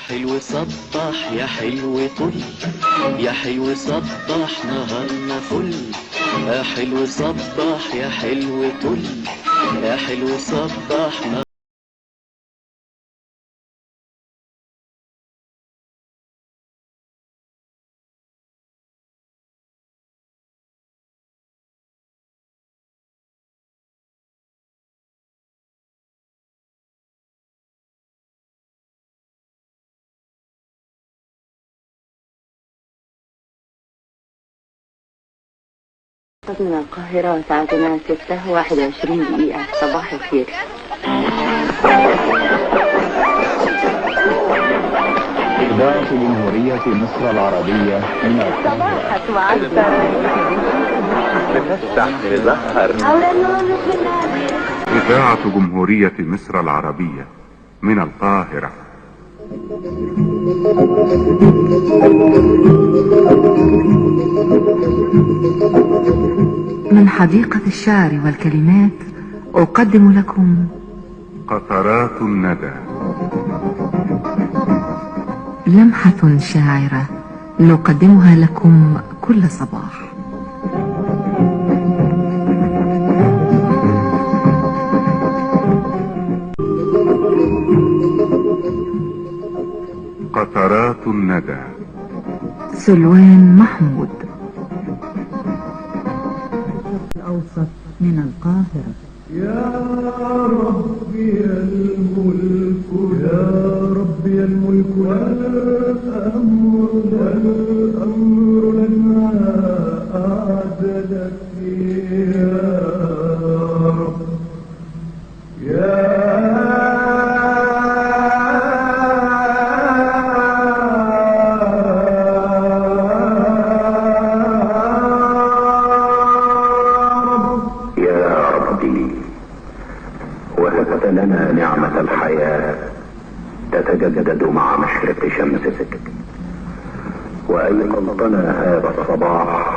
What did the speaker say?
حلو صبح يا حلو طل، يا حلو صبح نهارنا فل. يا حلو صبح يا حلو طل، يا حلو صبح نهارنا. من القاهرة ساعتنا 6:21 صباح الخير. إذاعة جمهورية مصر العربية من صباحك معسكر بتفتح تزهر. إذاعة جمهورية مصر العربية من القاهرة. من حديقة الشعر والكلمات أقدم لكم قطرات الندى، لمحة شاعرة نقدمها لكم كل صباح. قطرات الندى، سلوان محمود. الأوسط من القاهرة. يا ربي الملك، يا ربي الملك والأمر لما أعدلك يا رب. وهبت لنا نعمة الحياة تتجدد مع مشرق شمسك، وأيقظتنا هذا الصباح